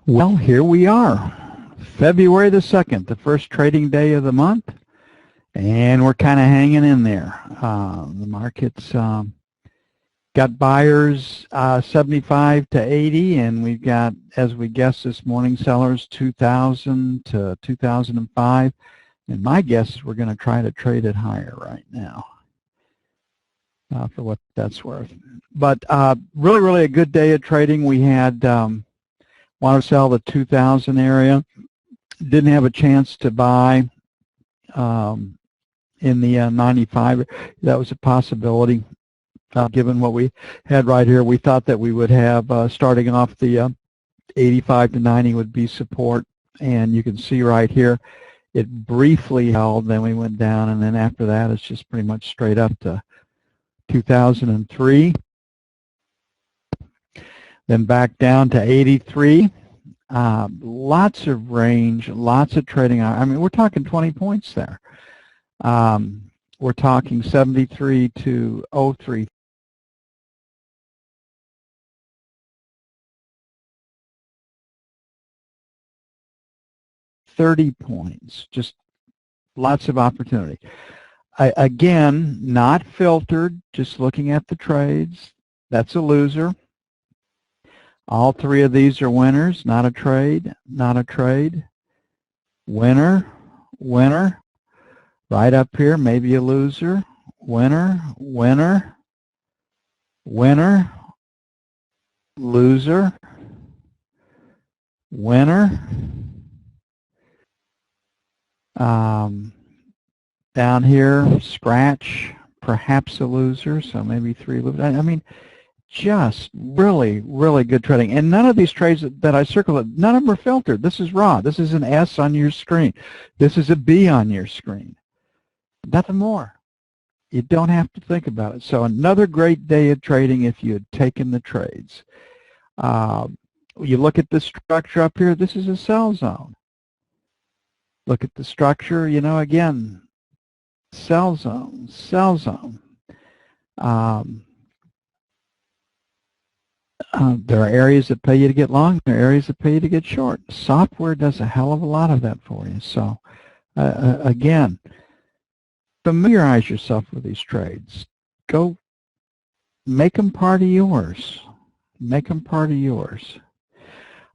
Well, here we are, February the 2nd, the first trading day of the month, and we're kind of hanging in there. The market's got buyers 75 to 80, and we've got, as we guessed this morning, sellers 2,000 to 2,005, and my guess is we're going to try to trade it higher right now. For what that's worth. But really a good day of trading. We had want to sell the 2,000 area. Didn't have a chance to buy in the 95. That was a possibility given what we had right here. We thought that we would have starting off the 85 to 90 would be support, and you can see right here it briefly held, then we went down, and then after that it's just pretty much straight up to 2003, then back down to 83. Lots of range, lots of trading. I mean, we're talking 20 points there. We're talking 73 to 03. $30 points, just lots of opportunity. Again, not filtered, just looking at the trades. That's a loser. All three of these are winners, not a trade, not a trade. Winner, winner. Right up here, maybe a loser. Winner, winner, winner, loser, winner. Down here, scratch, perhaps a loser, so maybe 3 losers. I mean, just really good trading. And none of these trades that I circled, none of them are filtered. This is raw. This is an S on your screen. This is a B on your screen. Nothing more. You don't have to think about it. So another great day of trading if you had taken the trades. You look at the structure up here. This is a sell zone. Look at the structure. You know, again, sell zone, sell zone. There are areas that pay you to get long. There are areas that pay you to get short. Software does a hell of a lot of that for you. So, again, familiarize yourself with these trades. Go make them part of yours. Make them part of yours.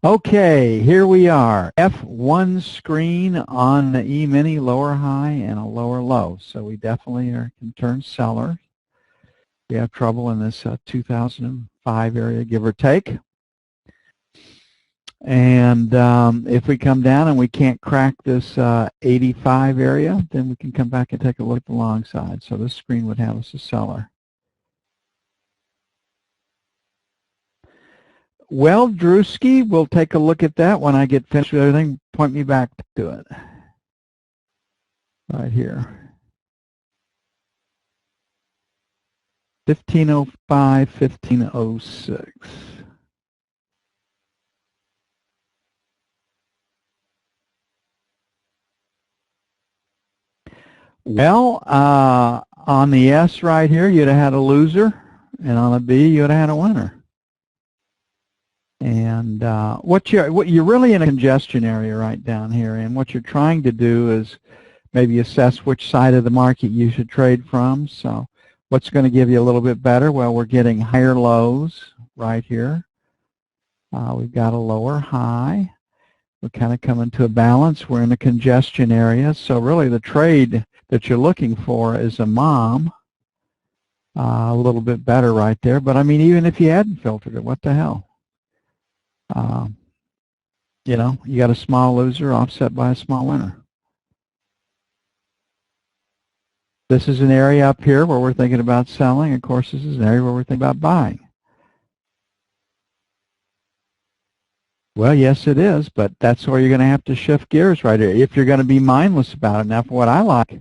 Okay, here we are. F1 screen on the E-mini, lower high and a lower low. So we definitely can turn seller. We have trouble in this 2005 area, give or take. And if we come down and we can't crack this 85 area, then we can come back and take a look at the long side. So this screen would have us a seller. Well, Drewski, we'll take a look at that when I get finished with everything. Point me back to it. Right here. 1505, 1506. Well, on the S right here, you'd have had a loser, and on the B, you'd have had a winner. And what you're really in a congestion area right down here, and what you're trying to do is maybe assess which side of the market you should trade from. So what's going to give you a little bit better? Well, we're getting higher lows right here. We've got a lower high. We're kind of coming to a balance. We're in a congestion area. So really the trade that you're looking for is a mom. A little bit better right there. But I mean, even if you hadn't filtered it, what the hell? You know, you got a small loser offset by a small winner. This is an area up here where we're thinking about selling. Of course, this is an area where we're thinking about buying. Well, yes, it is, but that's where you're going to have to shift gears right here if you're going to be mindless about it. Now, for what I like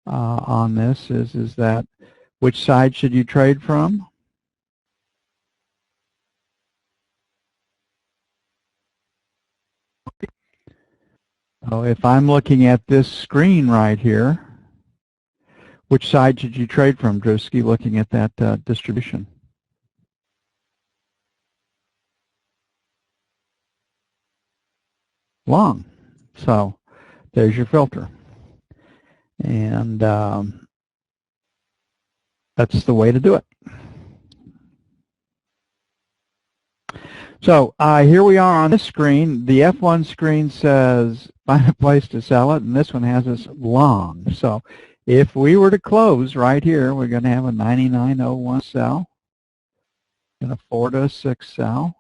on this is that which side should you trade from? So if I'm looking at this screen right here, which side should you trade from, Drewski, looking at that distribution? long. So there's your filter. And that's the way to do it. So here we are on this screen. The F1 screen says find a place to sell it, and this one has us long. So if we were to close right here, we're going to have a 99.01 sell and a 4 to a 6 sell.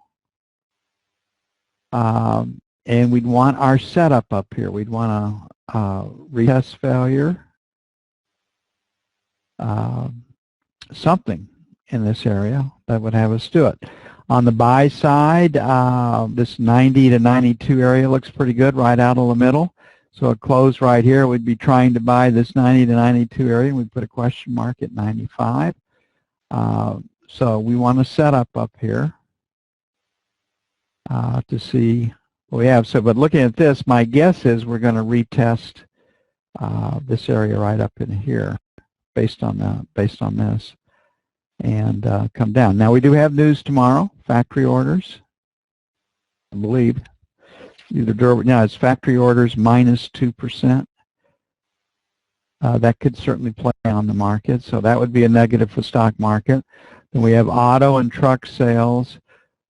And we'd want our setup up here. We'd want a retest failure, something in this area that would have us do it. On the buy side, this 90 to 92 area looks pretty good right out of the middle. So a close right here, we'd be trying to buy this 90 to 92 area, and we'd put a question mark at 95. So we want to set up here to see what we have. So, but looking at this, my guess is we're going to retest this area right up in here, based on this, and come down. Now we do have news tomorrow, factory orders, I believe. Either durable, no, it's factory orders minus 2%. That could certainly play on the market, so that would be a negative for the stock market. Then we have auto and truck sales.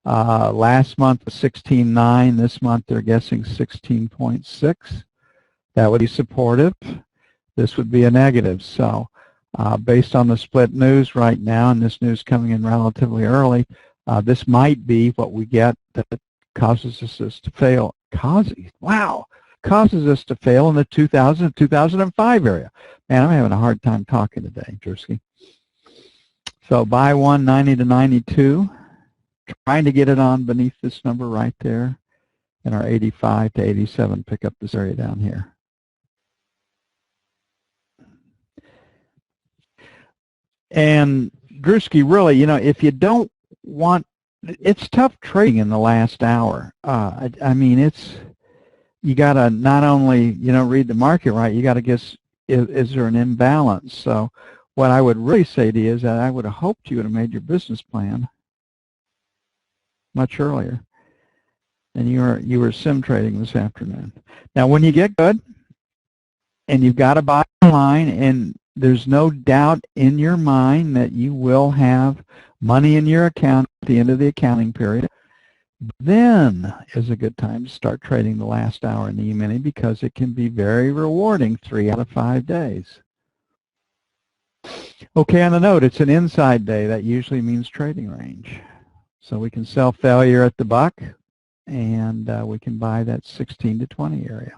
Last month was 16.9. This month they're guessing 16.6. That would be supportive. This would be a negative. So based on the split news right now, and this news coming in relatively early, this might be what we get that causes us to fail. Causes us to fail in the 2000 2005 area. Man, I'm having a hard time talking today, Jersey. So buy 190 to 92. Trying to get it on beneath this number right there, and our 85 to 87 pick up this area down here. And Drewski, really, you know, if you don't want, it's tough trading in the last hour. I mean, you got to not only, you know, read the market right, you got to guess, is there an imbalance? So what I would really say to you is that I would have hoped you would have made your business plan much earlier, and you were sim trading this afternoon. Now, when you get good, and you've got to buy line, and there's no doubt in your mind that you will have money in your account at the end of the accounting period, then is a good time to start trading the last hour in the E-mini, because it can be very rewarding 3 out of 5 days. Okay, on the note, it's an inside day. That usually means trading range. So we can sell failure at the buck, and we can buy that 16 to 20 area.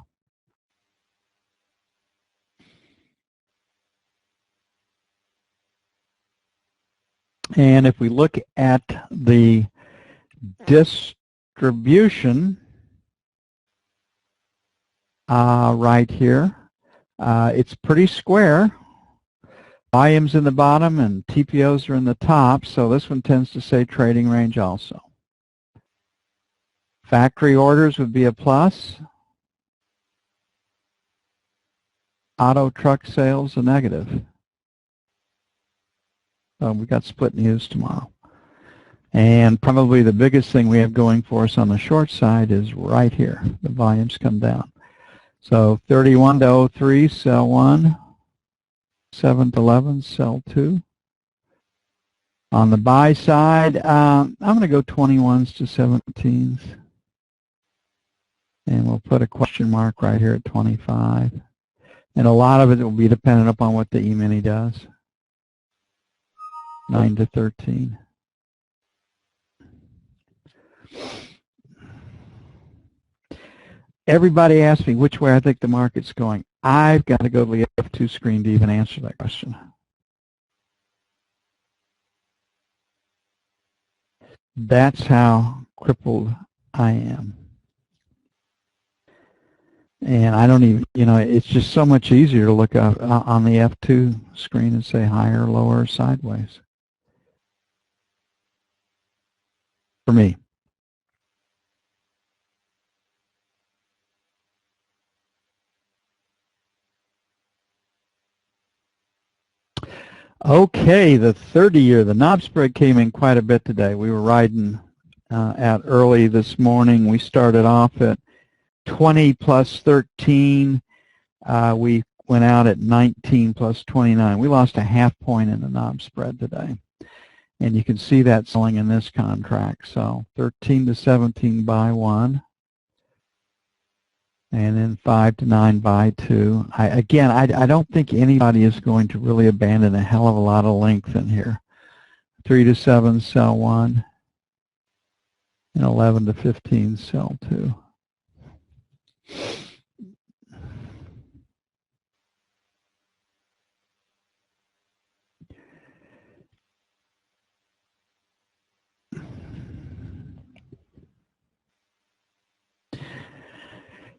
And if we look at the distribution right here, it's pretty square. Volumes in the bottom and TPOs are in the top, so this one tends to say trading range also. Factory orders would be a plus. Auto truck sales a negative. We've got split news tomorrow. And probably the biggest thing we have going for us on the short side is right here. The volumes come down. So 31 to 03, sell 1. 7 to 11, sell 2. On the buy side, I'm going to go 21s to 17s. And we'll put a question mark right here at 25. And a lot of it will be dependent upon what the E-mini does. 9 to 13. Everybody asks me which way I think the market's going. I've got to go to the F2 screen to even answer that question. That's how crippled I am. And I don't even, you know, it's just so much easier to look up on the F2 screen and say higher, lower, sideways. For me. Okay, the 30-year, the knob spread came in quite a bit today. We were riding out early this morning. We started off at 20 plus 13. We went out at 19 plus 29. We lost a half point in the knob spread today. And you can see that selling in this contract. So 13 to 17 by 1. And then 5 to 9 by 2. I don't think anybody is going to really abandon a hell of a lot of length in here. 3 to 7, sell 1. And 11 to 15, sell 2.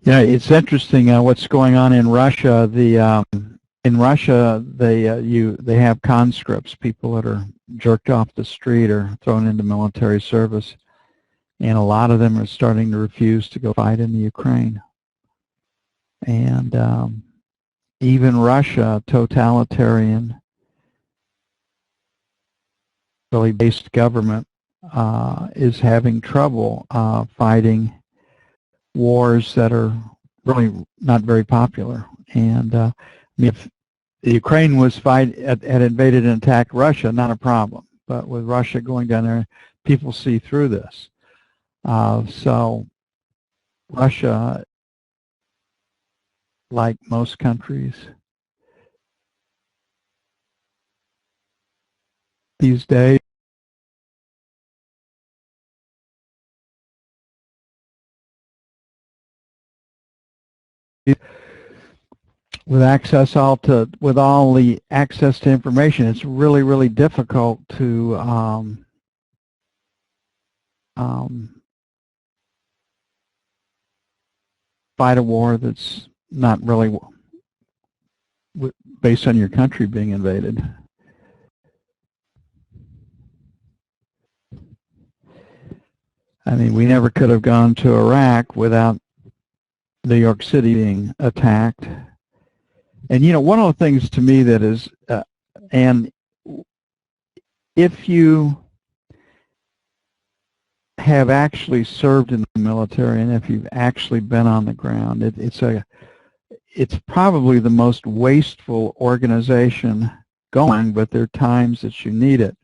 Yeah, it's interesting what's going on in Russia. In Russia, they have conscripts, people that are jerked off the street or thrown into military service, and a lot of them are starting to refuse to go fight in the Ukraine. And even Russia, totalitarian, really based government, is having trouble fighting wars that are really not very popular. And I mean, if the Ukraine had invaded and attacked Russia, not a problem. But with Russia going down there, people see through this. So Russia, like most countries these days, with all the access to information, it's really, really difficult to fight a war that's not really based on your country being invaded. I mean, we never could have gone to Iraq without New York City being attacked. And, you know, one of the things to me that is, and if you have actually served in the military and if you've actually been on the ground, it's probably the most wasteful organization going, but there are times that you need it.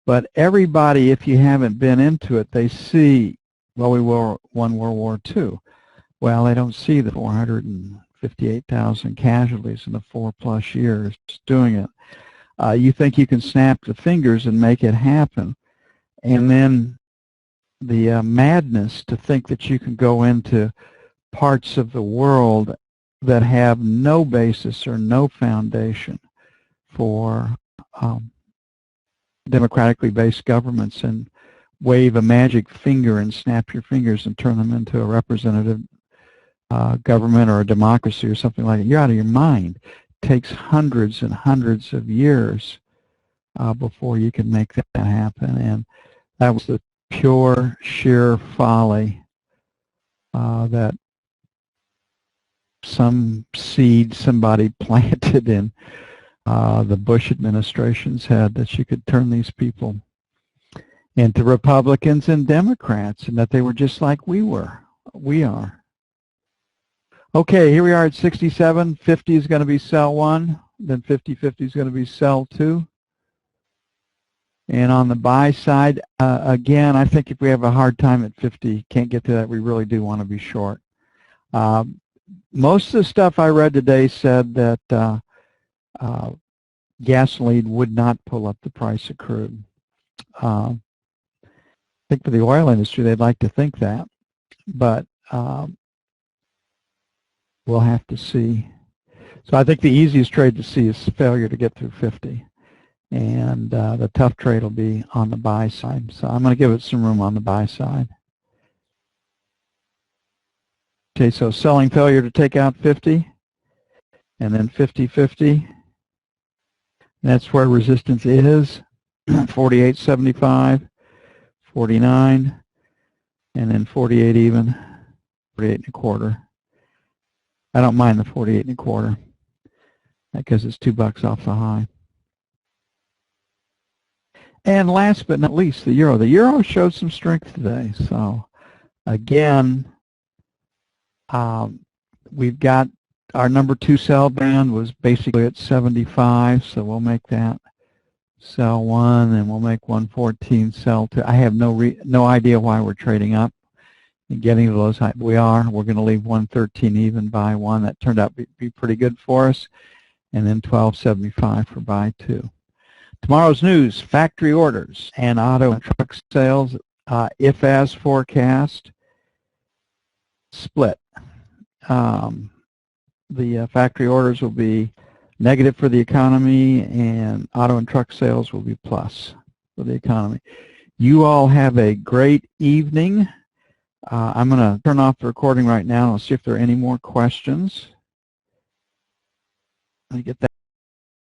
But everybody, if you haven't been into it, they see, well, we won World War II. Well, they don't see the 458,000 casualties in the 4+ years doing it. You think you can snap the fingers and make it happen. And then the madness to think that you can go into parts of the world that have no basis or no foundation for democratically based governments and wave a magic finger and snap your fingers and turn them into a representative government or a democracy or something like that. You're out of your mind. It takes hundreds and hundreds of years before you can make that happen. And that was the pure, sheer folly that some seed somebody planted in the Bush administration's head, that you could turn these people into Republicans and Democrats, and that they were just like we are. Okay, here we are at 67. 50 is going to be sell 1. Then 50-50 is going to be sell 2. And on the buy side, again, I think if we have a hard time at 50, can't get to that, we really do want to be short. Most of the stuff I read today said that gasoline would not pull up the price of crude. I think for the oil industry, they'd like to think that, but we'll have to see. So I think the easiest trade to see is failure to get through 50. And the tough trade will be on the buy side. So I'm going to give it some room on the buy side. Okay, so selling failure to take out 50, and then 50-50. That's where resistance is, 48.75, 49, and then 48 even, 48.25. I don't mind the 48.25 because it's $2 off the high. And last but not least, the euro. The euro showed some strength today. So again, We've got our number 2 sell band was basically at 75, so we'll make that sell 1, and we'll make 114 sell 2. I have no idea why we're trading up and getting to those high. We're going to leave 113 even, buy 1. That turned out to be pretty good for us. And then 1275 for buy 2. Tomorrow's news: factory orders and auto and truck sales, if as forecast, split. The factory orders will be negative for the economy, and auto and truck sales will be plus for the economy. You all have a great evening. I'm going to turn off the recording right now. I'll see if there are any more questions. Let me get that.